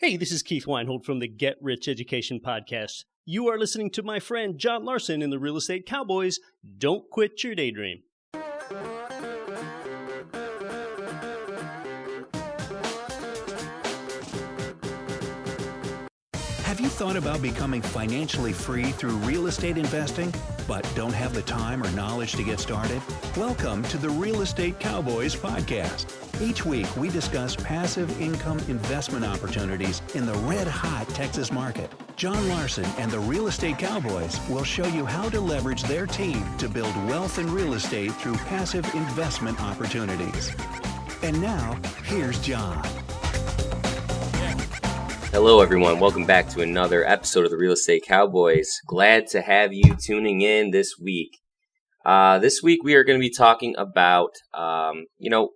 Hey, this is Keith Weinhold from the Get Rich Education Podcast. You are listening to my friend John Larson in the Real Estate Cowboys. Don't quit your daydream. Have you thought about becoming financially free through real estate investing, but don't have the time or knowledge to get started? Welcome to the Real Estate Cowboys podcast. Each week, we discuss passive income investment opportunities in the red-hot Texas market. John Larson and the Real Estate Cowboys will show you how to leverage their team to build wealth in real estate through passive investment opportunities. And now, here's John. Hello, everyone. Welcome back to another episode of the Real Estate Cowboys. Glad to have you tuning in this week. This week, we are going to be talking about,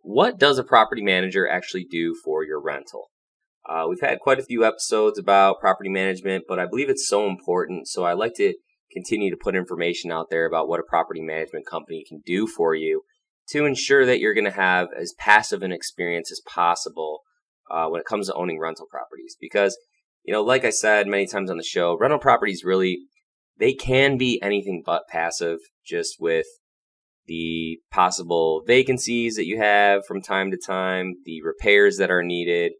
what does a property manager actually do for your rental? We've had quite a few episodes about property management, but I believe it's so important. So I like to continue to put information out there about what a property management company can do for you to ensure that you're going to have as passive an experience as possible when it comes to owning rental properties. Because, like I said many times on the show, rental properties really, they can be anything but passive, just with the possible vacancies that you have from time to time, the repairs that are needed,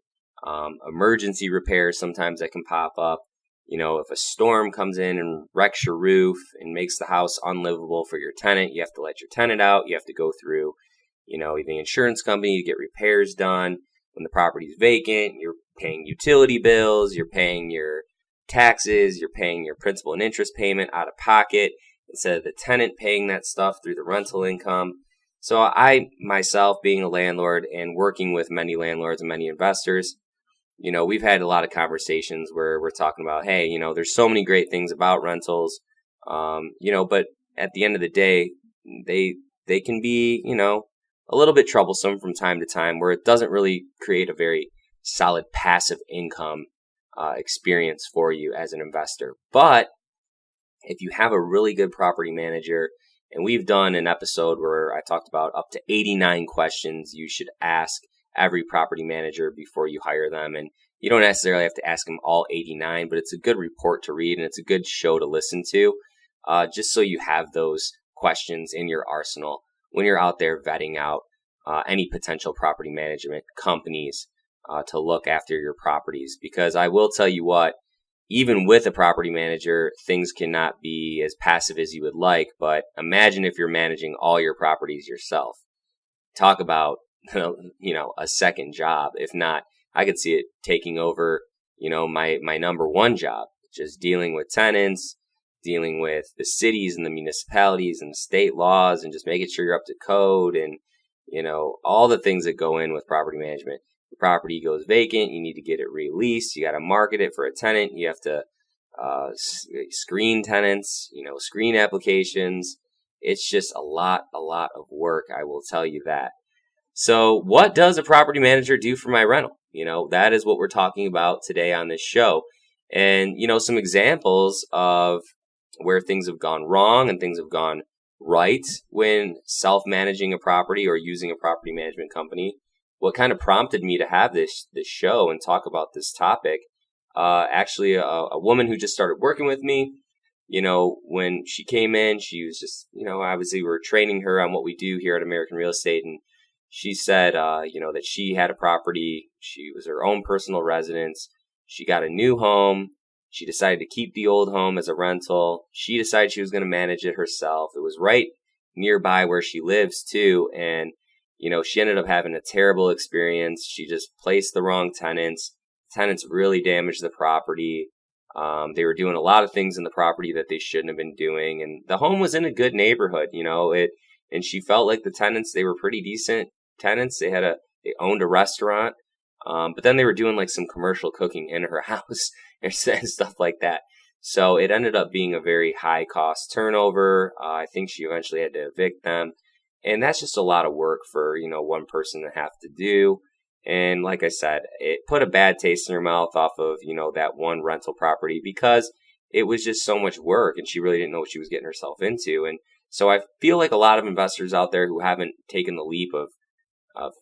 emergency repairs sometimes that can pop up. If a storm comes in and wrecks your roof and makes the house unlivable for your tenant, you have to let your tenant out. You have to go through, the insurance company to get repairs done. When the property is vacant, you're paying utility bills, you're paying your taxes, you're paying your principal and interest payment out of pocket instead of the tenant paying that stuff through the rental income. So I, myself, being a landlord and working with many landlords and many investors, we've had a lot of conversations where we're talking about, hey, there's so many great things about rentals, but at the end of the day, they can be, a little bit troublesome from time to time, where it doesn't really create a very solid passive income experience for you as an investor. But if you have a really good property manager, and we've done an episode where I talked about up to 89 questions you should ask every property manager before you hire them. And you don't necessarily have to ask them all 89, but it's a good report to read and it's a good show to listen to, just so you have those questions in your arsenal when you're out there vetting out any potential property management companies to look after your properties. Because I will tell you what, even with a property manager, things cannot be as passive as you would like. But imagine if you're managing all your properties yourself. Talk about, a second job. If not, I could see it taking over, my number one job, just dealing with tenants, dealing with the cities and the municipalities and the state laws, and just making sure you're up to code and, all the things that go in with property management. The property goes vacant, you need to get it released, you got to market it for a tenant, you have to screen tenants, screen applications. It's just a lot of work, I will tell you that. So what does a property manager do for my rental? That is what we're talking about today on this show. And, some examples of where things have gone wrong and things have gone right when self-managing a property or using a property management company. What kind of prompted me to have this show and talk about this topic? Actually, a woman who just started working with me, when she came in, she was just, obviously we were training her on what we do here at American Real Estate. And she said, that she had a property. She was her own personal residence. She got a new home. She decided to keep the old home as a rental. She decided she was going to manage it herself. It was right nearby where she lives too. And, she ended up having a terrible experience. She just placed the wrong tenants. Tenants really damaged the property. They were doing a lot of things in the property that they shouldn't have been doing. And the home was in a good neighborhood, and she felt like the tenants, they were pretty decent tenants. They owned a restaurant. But then they were doing like some commercial cooking in her house and stuff like that. So it ended up being a very high cost turnover. I think she eventually had to evict them. And that's just a lot of work for, one person to have to do. And like I said, it put a bad taste in her mouth off of, that one rental property, because it was just so much work and she really didn't know what she was getting herself into. And so I feel like a lot of investors out there who haven't taken the leap of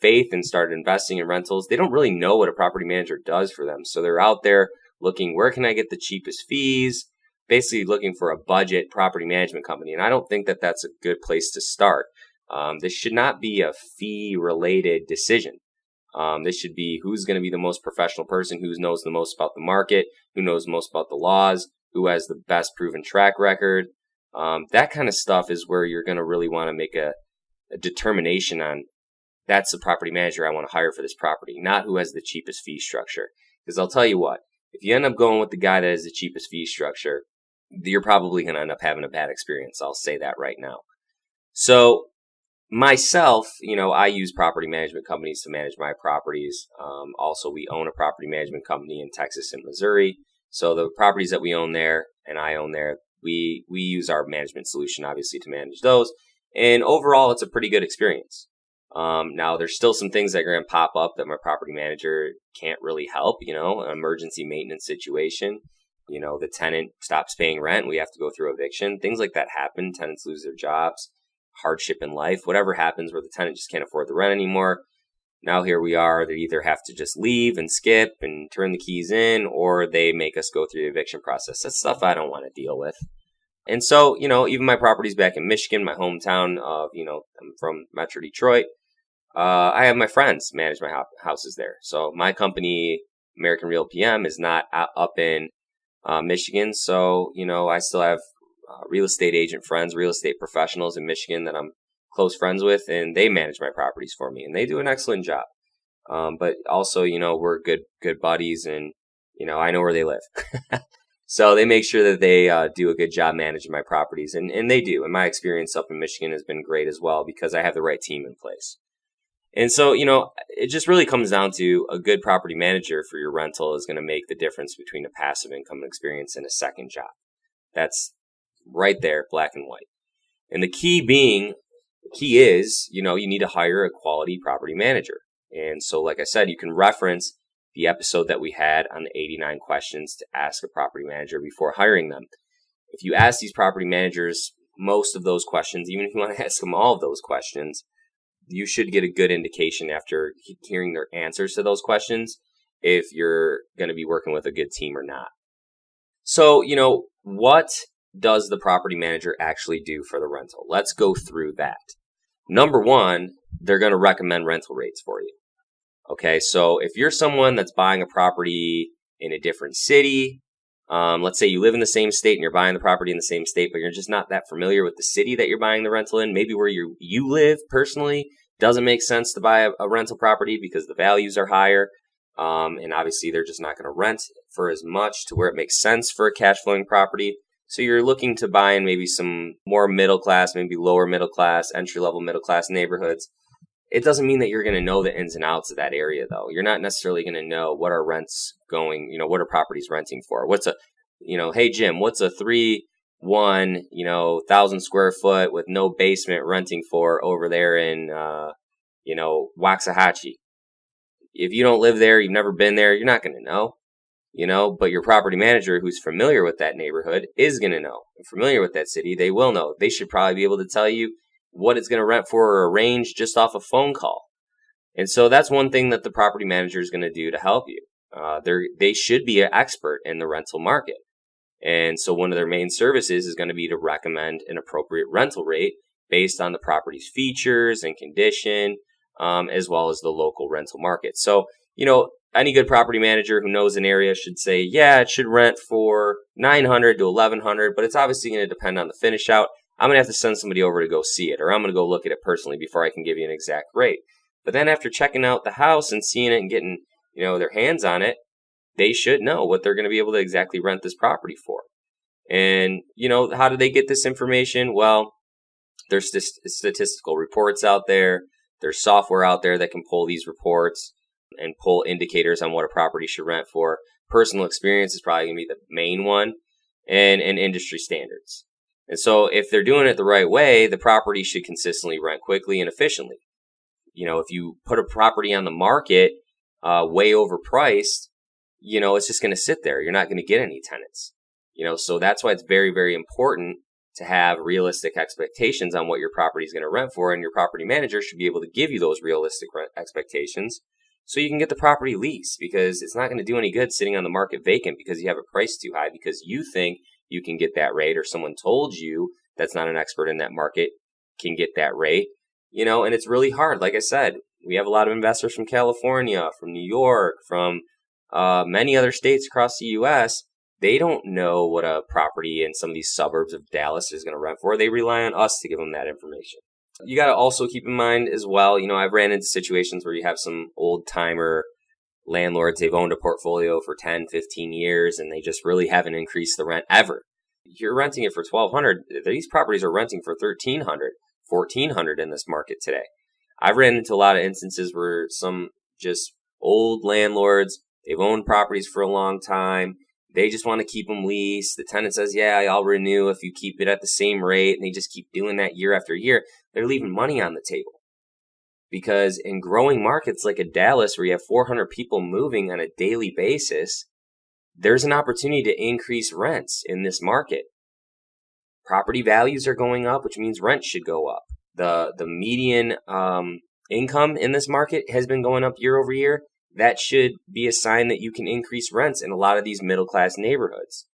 faith and started investing in rentals, they don't really know what a property manager does for them. So they're out there looking, where can I get the cheapest fees? Basically looking for a budget property management company. And I don't think that that's a good place to start. This should not be a fee-related decision. This should be who's going to be the most professional person, who knows the most about the market, who knows the most about the laws, who has the best proven track record. That kind of stuff is where you're going to really want to make a determination on, that's the property manager I want to hire for this property, not who has the cheapest fee structure. Because I'll tell you what, if you end up going with the guy that has the cheapest fee structure, you're probably going to end up having a bad experience. I'll say that right now. So myself, I use property management companies to manage my properties. Also, we own a property management company in Texas and Missouri. So the properties that we own there and I own there, we use our management solution, obviously, to manage those. And overall, it's a pretty good experience. Now, there's still some things that are going to pop up that my property manager can't really help, an emergency maintenance situation. The tenant stops paying rent. We have to go through eviction. Things like that happen. Tenants lose their jobs, hardship in life, whatever happens where the tenant just can't afford the rent anymore. Now here we are. They either have to just leave and skip and turn the keys in, or they make us go through the eviction process. That's stuff I don't want to deal with. And so, even my property's back in Michigan, my hometown of, I'm from Metro Detroit. I have my friends manage my houses there. So my company, American Real PM, is not up in Michigan. So, I still have real estate agent friends, real estate professionals in Michigan that I'm close friends with, and they manage my properties for me, and they do an excellent job. But also, we're good buddies, and, I know where they live. So they make sure that they do a good job managing my properties, and they do. And my experience up in Michigan has been great as well because I have the right team in place. And so, it just really comes down to a good property manager for your rental is going to make the difference between a passive income experience and a second job. That's right there, black and white. And the key is, you need to hire a quality property manager. And so, like I said, you can reference the episode that we had on the 89 questions to ask a property manager before hiring them. If you ask these property managers most of those questions, even if you want to ask them all of those questions, you should get a good indication after hearing their answers to those questions if you're going to be working with a good team or not. So, what does the property manager actually do for the rental? Let's go through that. Number one, they're going to recommend rental rates for you. Okay, so if you're someone that's buying a property in a different city, let's say you live in the same state and you're buying the property in the same state, but you're just not that familiar with the city that you're buying the rental in. Maybe where you live personally doesn't make sense to buy a rental property because the values are higher. And obviously they're just not going to rent for as much to where it makes sense for a cash flowing property. So you're looking to buy in maybe some more middle class, maybe lower middle class, entry level middle class neighborhoods. It doesn't mean that you're going to know the ins and outs of that area, though. You're not necessarily going to know what are rents going, what are properties renting for? Hey, Jim, what's a 3-1, 1,000 square foot with no basement renting for over there in, Waxahachie? If you don't live there, you've never been there, you're not going to know, but your property manager who's familiar with that neighborhood is going to know. And familiar with that city, they will know. They should probably be able to tell you what it's going to rent for or a range just off a phone call. And so that's one thing that the property manager is going to do to help you. They should be an expert in the rental market. And so one of their main services is going to be to recommend an appropriate rental rate based on the property's features and condition, as well as the local rental market. So, any good property manager who knows an area should say, yeah, it should rent for $900 to $1,100, but it's obviously going to depend on the finish out. I'm going to have to send somebody over to go see it, or I'm going to go look at it personally before I can give you an exact rate. But then after checking out the house and seeing it and getting, their hands on it, they should know what they're going to be able to exactly rent this property for. And, how do they get this information? Well, there's statistical reports out there. There's software out there that can pull these reports and pull indicators on what a property should rent for. Personal experience is probably going to be the main one, and industry standards. And so if they're doing it the right way, the property should consistently rent quickly and efficiently. If you put a property on the market way overpriced, it's just going to sit there. You're not going to get any tenants. So that's why it's very, very important to have realistic expectations on what your property is going to rent for, and your property manager should be able to give you those realistic rent expectations so you can get the property leased, because it's not going to do any good sitting on the market vacant because you have a price too high because you think you can get that rate, or someone told you that's not an expert in that market can get that rate, and it's really hard. Like I said, we have a lot of investors from California, from New York, from many other states across the U.S. They don't know what a property in some of these suburbs of Dallas is going to rent for. They rely on us to give them that information. You got to also keep in mind as well, I've ran into situations where you have some old timer landlords. They've owned a portfolio for 10, 15 years, and they just really haven't increased the rent ever. You're renting it for $1,200. These properties are renting for $1,300, $1,400 in this market today. I've ran into a lot of instances where some just old landlords, they've owned properties for a long time. They just want to keep them leased. The tenant says, yeah, I'll renew if you keep it at the same rate. And they just keep doing that year after year. They're leaving money on the table. Because in growing markets like a Dallas, where you have 400 people moving on a daily basis, there's an opportunity to increase rents in this market. Property values are going up, which means rent should go up. The median income in this market has been going up year over year. That should be a sign that you can increase rents in a lot of these middle-class neighborhoods.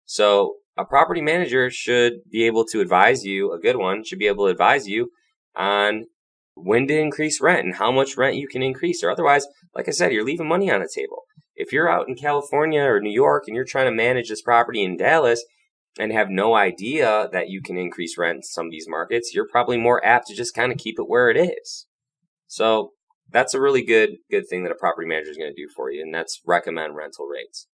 So a property manager should be able to advise you, a good one should be able to advise you on when to increase rent and how much rent you can increase. Or otherwise, like I said, you're leaving money on the table. If you're out in California or New York and you're trying to manage this property in Dallas and have no idea that you can increase rent in some of these markets, you're probably more apt to just kind of keep it where it is. So that's a really good thing that a property manager is going to do for you, and that's recommend rental rates.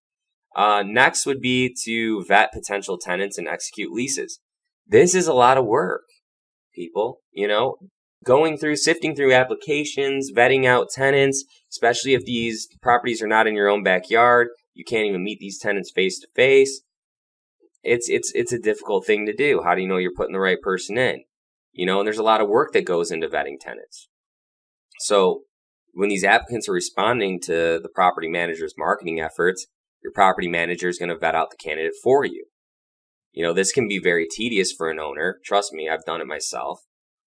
Next would be to vet potential tenants and execute leases. This is a lot of work, people. Sifting through applications, vetting out tenants, especially if these properties are not in your own backyard. You can't even meet these tenants face to face. It's a difficult thing to do. How do you know you're putting the right person in? And there's a lot of work that goes into vetting tenants. So when these applicants are responding to the property manager's marketing efforts, your property manager is going to vet out the candidate for you. This can be very tedious for an owner. Trust me, I've done it myself,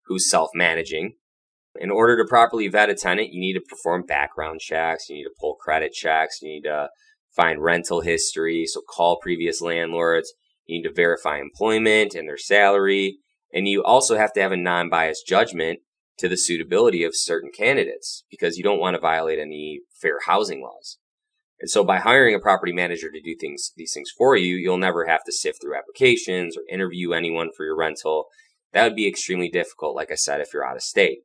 who's self-managing. In order to properly vet a tenant, you need to perform background checks. You need to pull credit checks. You need to find rental history, so call previous landlords. You need to verify employment and their salary. And you also have to have a non-biased judgment to the suitability of certain candidates, because you don't want to violate any fair housing laws. And so by hiring a property manager to do these things for you, you'll never have to sift through applications or interview anyone for your rental. That would be extremely difficult, like I said, if you're out of state.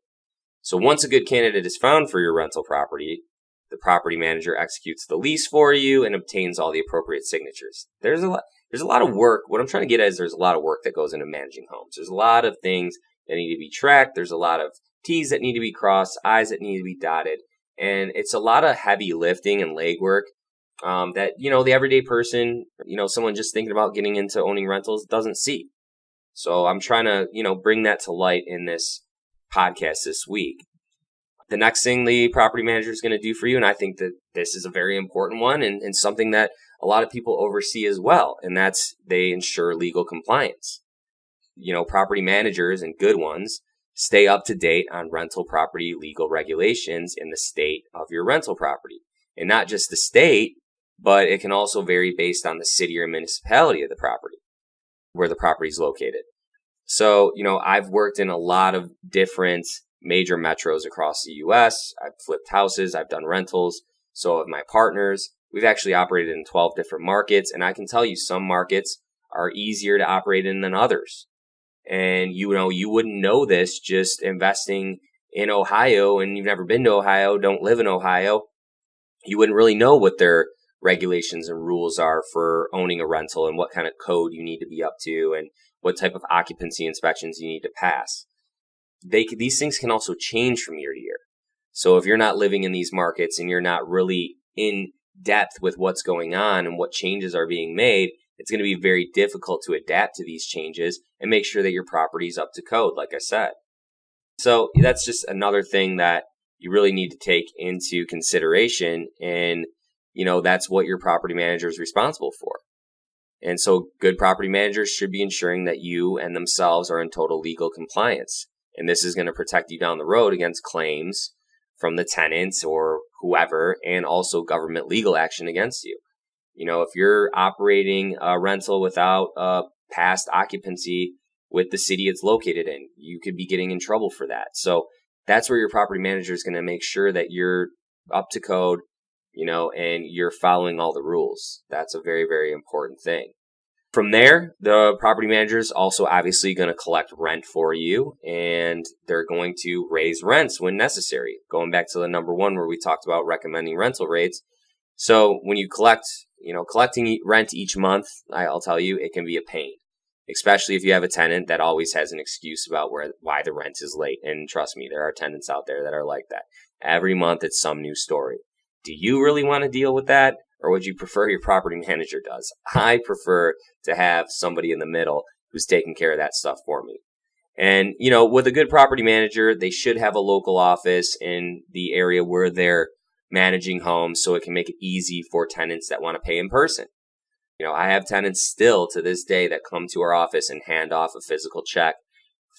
So once a good candidate is found for your rental property, the property manager executes the lease for you and obtains all the appropriate signatures. There's a lot of work. What I'm trying to get at is there's a lot of work that goes into managing homes. There's a lot of things that need to be tracked. There's a lot of T's that need to be crossed, I's that need to be dotted. And it's a lot of heavy lifting and legwork that, the everyday person, someone just thinking about getting into owning rentals doesn't see. So I'm trying to, bring that to light in this podcast this week. The next thing the property manager is going to do for you, and I think that this is a very important one and something that a lot of people oversee as well, and that's they ensure legal compliance. Property managers, and good ones, stay up to date on rental property legal regulations in the state of your rental property. And not just the state, but it can also vary based on the city or municipality of the property, where the property is located. So, I've worked in a lot of different major metros across the U.S. I've flipped houses. I've done rentals. So have my partners. We've actually operated in 12 different markets. And I can tell you some markets are easier to operate in than others. And, you wouldn't know this just investing in Ohio, and you've never been to Ohio, don't live in Ohio. You wouldn't really know what their regulations and rules are for owning a rental and what kind of code you need to be up to and what type of occupancy inspections you need to pass. These things can also change from year to year. So if you're not living in these markets and you're not really in depth with what's going on and what changes are being made, it's going to be very difficult to adapt to these changes and make sure that your property is up to code, like I said. So that's just another thing that you really need to take into consideration. And, that's what your property manager is responsible for. And so good property managers should be ensuring that you and themselves are in total legal compliance. And this is going to protect you down the road against claims from the tenants or whoever, and also government legal action against you. If you're operating a rental without a past occupancy with the city it's located in, you could be getting in trouble for that. So that's where your property manager is going to make sure that you're up to code, and you're following all the rules. That's a very, very important thing. From there, the property manager is also obviously going to collect rent for you, and they're going to raise rents when necessary. Going back to the number one where we talked about recommending rental rates. So when you collecting rent each month, I'll tell you, it can be a pain, especially if you have a tenant that always has an excuse about why the rent is late. And trust me, there are tenants out there that are like that. Every month it's some new story. Do you really want to deal with that, or would you prefer your property manager does? I prefer to have somebody in the middle who's taking care of that stuff for me. And, with a good property manager, they should have a local office in the area where they're managing homes, so it can make it easy for tenants that want to pay in person. I have tenants still to this day that come to our office and hand off a physical check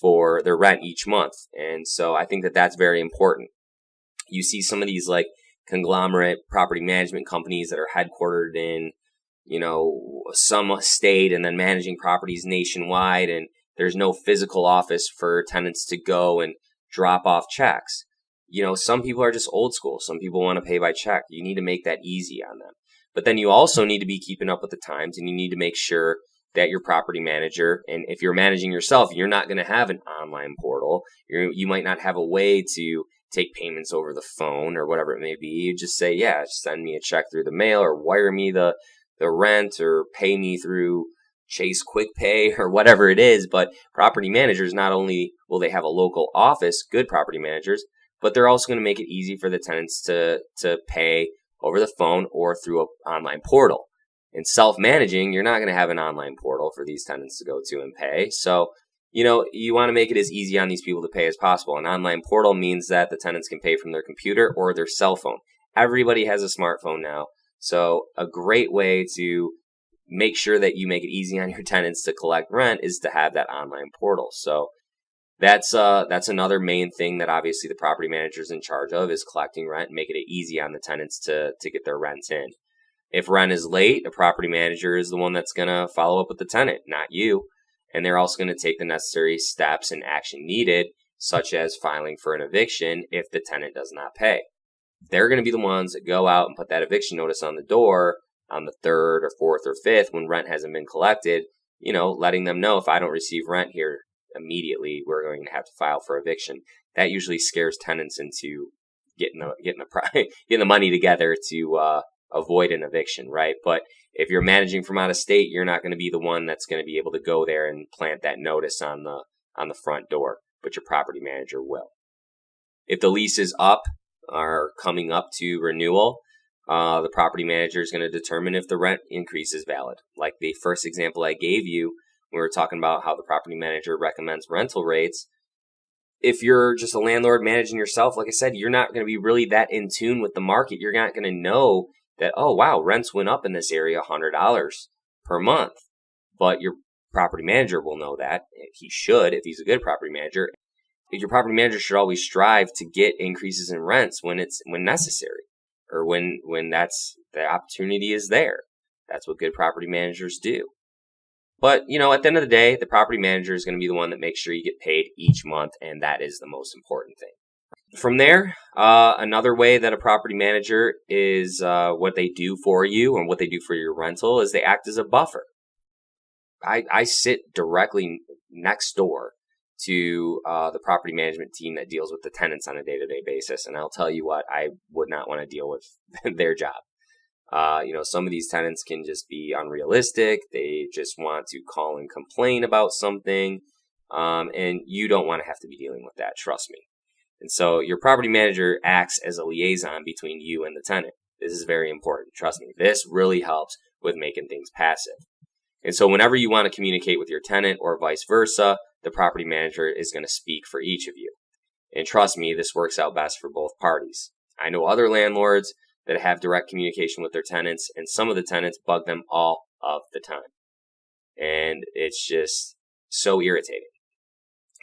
for their rent each month. And so I think that that's very important. You see some of these conglomerate property management companies that are headquartered in, some state and then managing properties nationwide, and there's no physical office for tenants to go and drop off checks. Some people are just old school. Some people want to pay by check. You need to make that easy on them. But then you also need to be keeping up with the times, and you need to make sure that your property manager, and if you're managing yourself, you're not going to have an online portal. You might not have a way to take payments over the phone or whatever it may be. You just say, just send me a check through the mail, or wire me the rent, or pay me through Chase Quick Pay or whatever it is. But property managers, not only will they have a local office, good property managers, but they're also going to make it easy for the tenants to pay over the phone or through an online portal. And self-managing, you're not going to have an online portal for these tenants to go to and pay. So, you want to make it as easy on these people to pay as possible. An online portal means that the tenants can pay from their computer or their cell phone. Everybody has a smartphone now. So a great way to make sure that you make it easy on your tenants to collect rent is to have that online portal. So that's another main thing that obviously the property manager is in charge of, is collecting rent and making it easy on the tenants to get their rent in. If rent is late, the property manager is the one that's going to follow up with the tenant, not you. And they're also going to take the necessary steps and action needed, such as filing for an eviction if the tenant does not pay. They're going to be the ones that go out and put that eviction notice on the door on the 3rd or 4th or 5th when rent hasn't been collected, letting them know, if I don't receive rent here immediately, we're going to have to file for eviction. That usually scares tenants into getting the money together to avoid an eviction, right? But if you're managing from out of state, you're not going to be the one that's going to be able to go there and plant that notice on the front door, but your property manager will. If the lease is up or coming up to renewal, the property manager is going to determine if the rent increase is valid. Like the first example I gave you, when we were talking about how the property manager recommends rental rates. If you're just a landlord managing yourself, like I said, you're not going to be really that in tune with the market. You're not going to know that, oh, wow, rents went up in this area $100 per month. But your property manager will know that. He should, if he's a good property manager. Your property manager should always strive to get increases in rents when necessary, or when that's the opportunity is there. That's what good property managers do. But, at the end of the day, the property manager is going to be the one that makes sure you get paid each month, and that is the most important thing. From there, another way that a property manager is what they do for you and what they do for your rental is they act as a buffer. I sit directly next door to the property management team that deals with the tenants on a day-to-day basis, and I'll tell you what, I would not want to deal with their job. Some of these tenants can just be unrealistic. They just want to call and complain about something, and you don't want to have to be dealing with that, trust me. And so your property manager acts as a liaison between you and the tenant. This is very important. Trust me. This really helps with making things passive. And so whenever you want to communicate with your tenant or vice versa, the property manager is going to speak for each of you. And trust me, this works out best for both parties. I know other landlords that have direct communication with their tenants, and some of the tenants bug them all of the time. and it's just so irritating.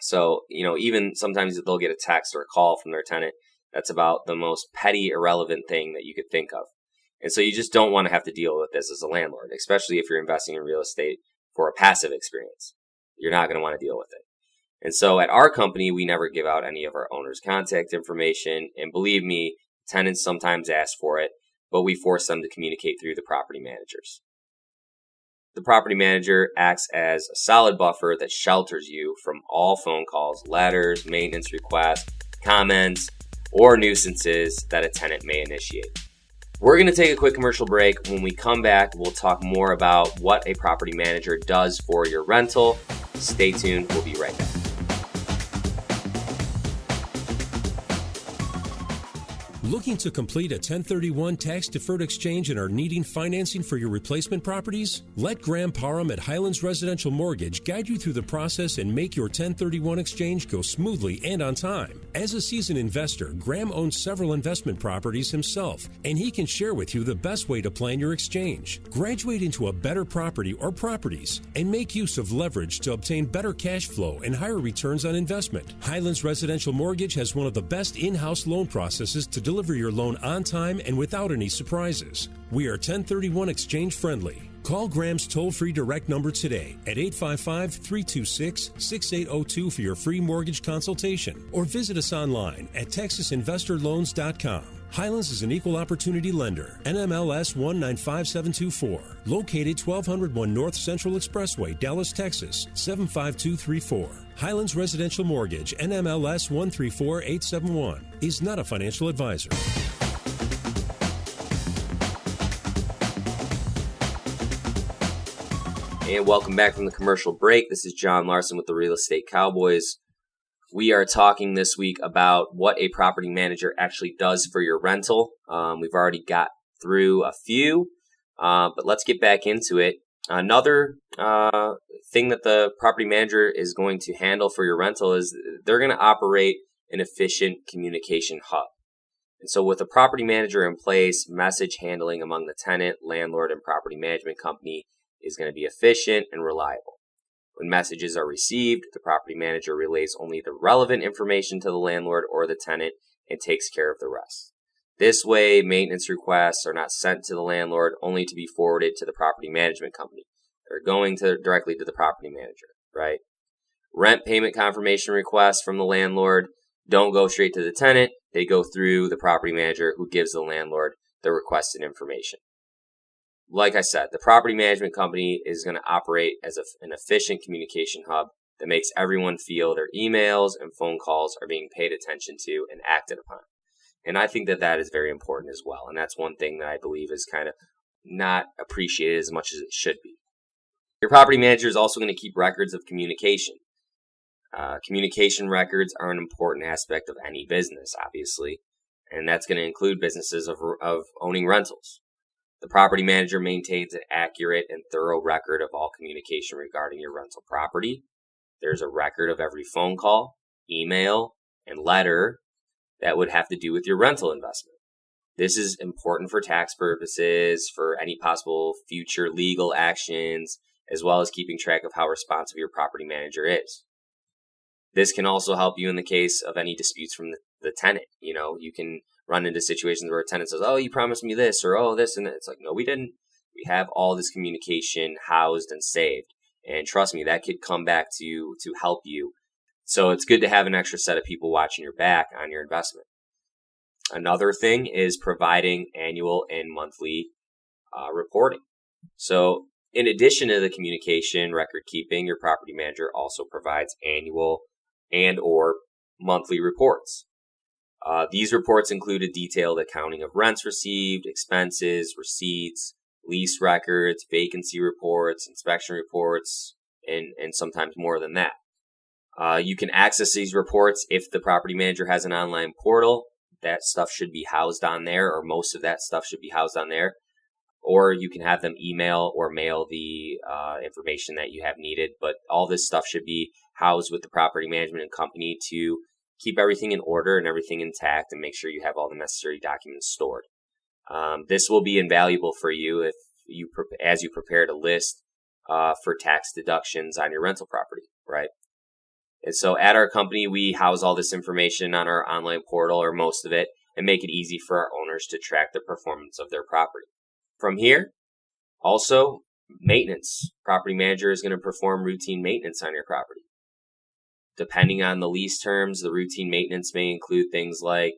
So, even sometimes they'll get a text or a call from their tenant that's about the most petty, irrelevant thing that you could think of. And so you just don't want to have to deal with this as a landlord, especially if you're investing in real estate for a passive experience. You're not going to want to deal with it. And so at our company, we never give out any of our owners' contact information. And believe me, tenants sometimes ask for it, but we force them to communicate through the property managers. The property manager acts as a solid buffer that shelters you from all phone calls, letters, maintenance requests, comments, or nuisances that a tenant may initiate. We're going to take a quick commercial break. When we come back, we'll talk more about what a property manager does for your rental. Stay tuned. We'll be right back. Looking to complete a 1031 tax-deferred exchange and are needing financing for your replacement properties? Let Graham Parham at Highlands Residential Mortgage guide you through the process and make your 1031 exchange go smoothly and on time. As a seasoned investor, Graham owns several investment properties himself, and he can share with you the best way to plan your exchange. Graduate into a better property or properties and make use of leverage to obtain better cash flow and higher returns on investment. Highlands Residential Mortgage has one of the best in-house loan processes to deliver your loan on time and without any surprises. We are 1031 exchange friendly. Call Graham's toll-free direct number today at 855-326-6802 for your free mortgage consultation, or visit us online at texasinvestorloans.com. Highlands is an equal opportunity lender, NMLS 195724, located 1201 North Central Expressway, Dallas, Texas 75234. Highlands Residential Mortgage, NMLS 134871, is not a financial advisor. And welcome back from the commercial break. This is John Larson with the Real Estate Cowboys. We are talking this week about what a property manager actually does for your rental. We've already got through a few, but let's get back into it. Another thing that the property manager is going to handle for your rental is they're going to operate an efficient communication hub. And so with a property manager in place, message handling among the tenant, landlord, and property management company is going to be efficient and reliable. When messages are received, the property manager relays only the relevant information to the landlord or the tenant and takes care of the rest. This way, maintenance requests are not sent to the landlord only to be forwarded to the property management company. They're going directly to the property manager, right? Rent payment confirmation requests from the landlord don't go straight to the tenant. They go through the property manager, who gives the landlord the requested information. Like I said, the property management company is going to operate as an efficient communication hub that makes everyone feel their emails and phone calls are being paid attention to and acted upon. And I think that is very important as well. And that's one thing that I believe is kind of not appreciated as much as it should be. Your property manager is also going to keep records of communication. Communication records are an important aspect of any business, obviously, and that's going to include businesses of owning rentals. The property manager maintains an accurate and thorough record of all communication regarding your rental property. There's a record of every phone call, email, and letter that would have to do with your rental investment. This is important for tax purposes, for any possible future legal actions, as well as keeping track of how responsive your property manager is. This can also help you in the case of any disputes from the tenant. You can run into situations where a tenant says, "Oh, you promised me this," or "Oh, this," and it's like, no, we didn't. We have all this communication housed and saved. And trust me, that could come back to help you. So it's good to have an extra set of people watching your back on your investment. Another thing is providing annual and monthly reporting. So in addition to the communication record keeping, your property manager also provides annual and or monthly reports. These reports include a detailed accounting of rents received, expenses, receipts, lease records, vacancy reports, inspection reports, and sometimes more than that. You can access these reports if the property manager has an online portal. That stuff should be housed on there, or most of that stuff should be housed on there. Or you can have them email or mail the information that you have needed. But all this stuff should be housed with the property management company to keep everything in order and everything intact and make sure you have all the necessary documents stored. This will be invaluable for you as you prepare to list for tax deductions on your rental property, right? And so at our company, we house all this information on our online portal, or most of it, and make it easy for our owners to track the performance of their property. From here, also, maintenance. Property manager is going to perform routine maintenance on your property. Depending on the lease terms, the routine maintenance may include things like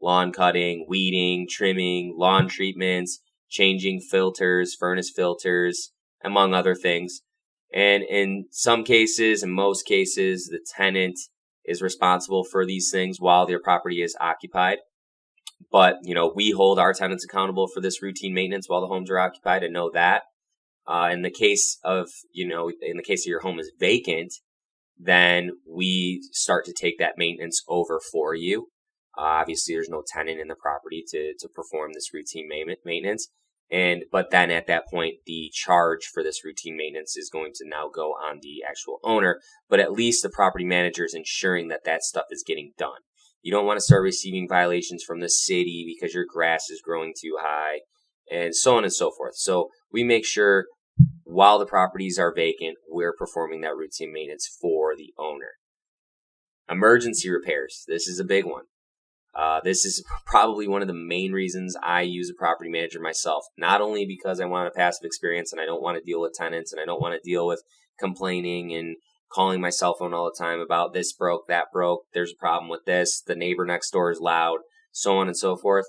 lawn cutting, weeding, trimming, lawn treatments, changing filters, furnace filters, among other things. And in some cases, in most cases, the tenant is responsible for these things while their property is occupied. But, we hold our tenants accountable for this routine maintenance while the homes are occupied, and know that. In the case of your home is vacant, then we start to take that maintenance over for you. Obviously, there's no tenant in the property to perform this routine maintenance. But then at that point, the charge for this routine maintenance is going to now go on the actual owner. But at least the property manager is ensuring that that stuff is getting done. You don't want to start receiving violations from the city because your grass is growing too high, and so on and so forth. So we make sure while the properties are vacant, we're performing that routine maintenance for the owner. Emergency repairs. This is a big one. This is probably one of the main reasons I use a property manager myself. Not only because I want a passive experience and I don't want to deal with tenants and I don't want to deal with complaining and calling my cell phone all the time about this broke, that broke, there's a problem with this, the neighbor next door is loud, so on and so forth.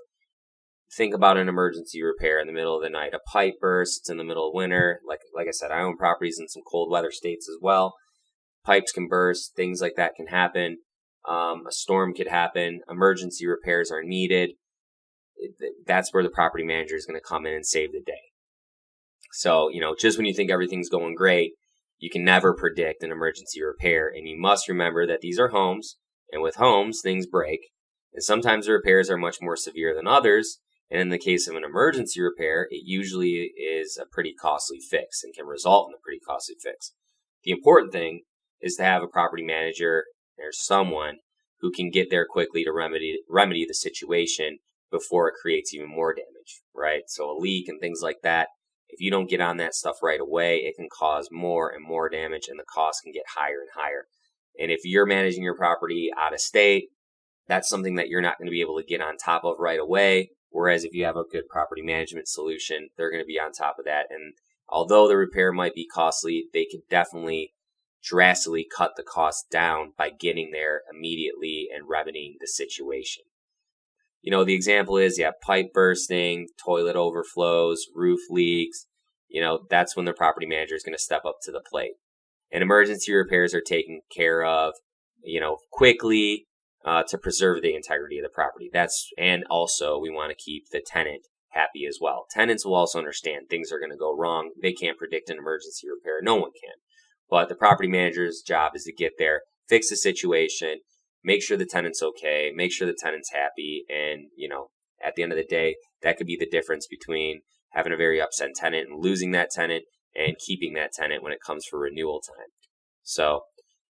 Think about an emergency repair in the middle of the night. A pipe burst, it's in the middle of winter. Like I said, I own properties in some cold weather states as well. Pipes can burst, things like that can happen. A storm could happen. Emergency repairs are needed. That's where the property manager is going to come in and save the day. So, just when you think everything's going great, you can never predict an emergency repair. And you must remember that these are homes, and with homes, things break. And sometimes the repairs are much more severe than others. And in the case of an emergency repair, it usually is a pretty costly fix and can result in a pretty costly fix. The important thing is to have a property manager or someone who can get there quickly to remedy the situation before it creates even more damage, right? So a leak and things like that, if you don't get on that stuff right away, it can cause more and more damage, and the cost can get higher and higher. And if you're managing your property out of state, that's something that you're not going to be able to get on top of right away. Whereas if you have a good property management solution, they're going to be on top of that. And although the repair might be costly, they could definitely drastically cut the cost down by getting there immediately and remedying the situation. The example is, pipe bursting, toilet overflows, roof leaks. That's when the property manager is going to step up to the plate. And emergency repairs are taken care of, quickly, to preserve the integrity of the property. And also we want to keep the tenant happy as well. Tenants will also understand things are going to go wrong. They can't predict an emergency repair. No one can. But the property manager's job is to get there, fix the situation, make sure the tenant's okay, make sure the tenant's happy. And, at the end of the day, that could be the difference between having a very upset tenant and losing that tenant and keeping that tenant when it comes for renewal time. So,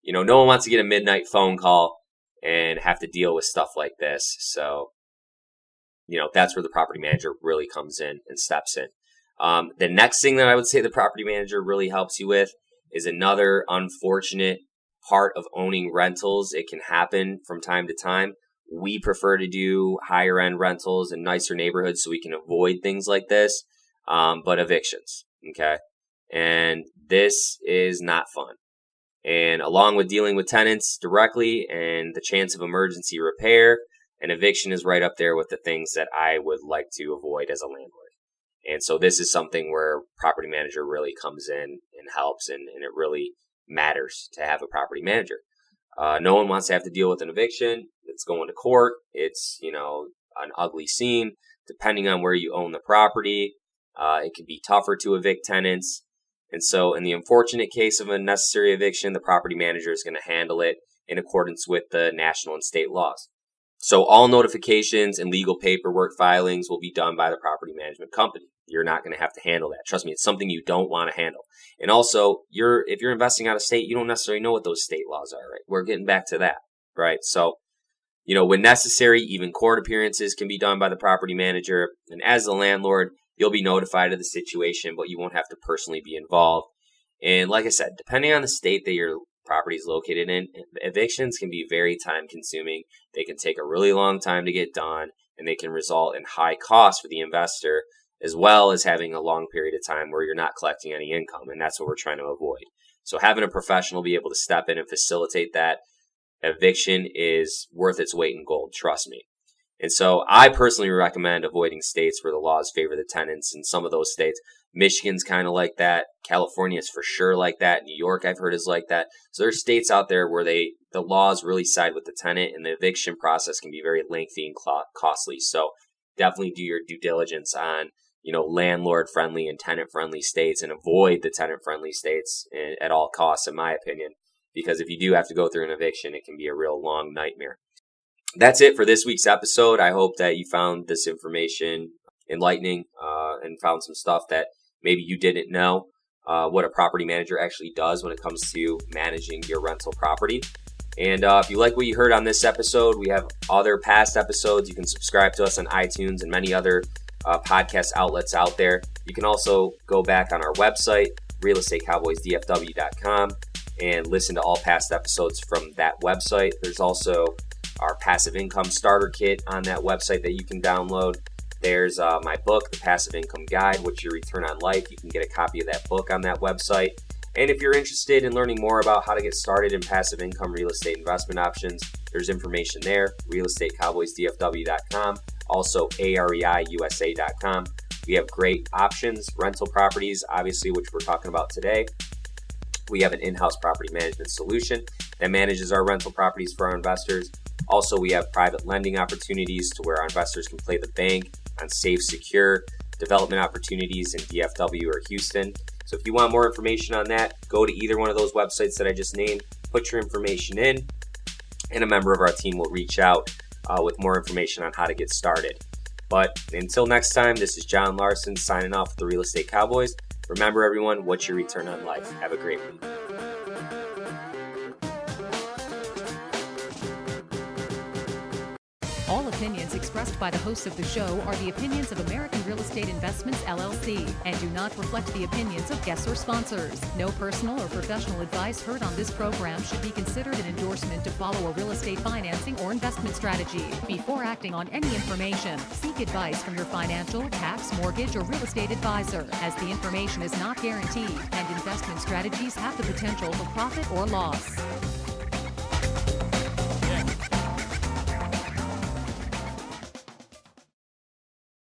no one wants to get a midnight phone call and have to deal with stuff like this. So, that's where the property manager really comes in and steps in. The next thing that I would say the property manager really helps you with is another unfortunate part of owning rentals. It can happen from time to time. We prefer to do higher end rentals in nicer neighborhoods so we can avoid things like this. But evictions, okay? And this is not fun. And along with dealing with tenants directly and the chance of emergency repair, an eviction is right up there with the things that I would like to avoid as a landlord. And so this is something where property manager really comes in and helps, and it really matters to have a property manager. No one wants to have to deal with an eviction. It's going to court. It's, an ugly scene. Depending on where you own the property, it can be tougher to evict tenants. And so in the unfortunate case of a necessary eviction, the property manager is going to handle it in accordance with the national and state laws. So all notifications and legal paperwork filings will be done by the property management company. You're not going to have to handle that. Trust me, it's something you don't want to handle. And also, if you're investing out of state, you don't necessarily know what those state laws are, right? We're getting back to that, right? So, when necessary, even court appearances can be done by the property manager. And as the landlord, you'll be notified of the situation, but you won't have to personally be involved. And like I said, depending on the state that your property is located in, evictions can be very time consuming. They can take a really long time to get done, and they can result in high costs for the investor, as well as having a long period of time where you're not collecting any income. And that's what we're trying to avoid. So having a professional be able to step in and facilitate that eviction is worth its weight in gold. Trust me. And so I personally recommend avoiding states where the laws favor the tenants. In some of those states, Michigan's kind of like that. California is for sure like that. New York, I've heard, is like that. So there's states out there where the laws really side with the tenant, and the eviction process can be very lengthy and costly. So definitely do your due diligence on, landlord-friendly and tenant-friendly states, and avoid the tenant-friendly states at all costs, in my opinion, because if you do have to go through an eviction, it can be a real long nightmare. That's it for this week's episode. I hope that you found this information enlightening and found some stuff that maybe you didn't know what a property manager actually does when it comes to managing your rental property. And if you like what you heard on this episode, we have other past episodes. You can subscribe to us on iTunes and many other podcast outlets out there. You can also go back on our website, realestatecowboysdfw.com, and listen to all past episodes from that website. There's also our passive income starter kit on that website that you can download. There's my book, The Passive Income Guide, What's Your Return on Life? You can get a copy of that book on that website. And if you're interested in learning more about how to get started in passive income real estate investment options, there's information there, realestatecowboysdfw.com, also areiusa.com. We have great options, rental properties, obviously, which we're talking about today. We have an in-house property management solution that manages our rental properties for our investors. Also, we have private lending opportunities to where our investors can play the bank on safe, secure development opportunities in DFW or Houston. So if you want more information on that, go to either one of those websites that I just named, put your information in, and a member of our team will reach out with more information on how to get started. But until next time, this is John Larson signing off with the Real Estate Cowboys. Remember, everyone, what's your return on life? Have a great week. All opinions expressed by the hosts of the show are the opinions of American Real Estate Investments, LLC, and do not reflect the opinions of guests or sponsors. No personal or professional advice heard on this program should be considered an endorsement to follow a real estate financing or investment strategy. Before acting on any information, seek advice from your financial, tax, mortgage, or real estate advisor, as the information is not guaranteed and investment strategies have the potential for profit or loss.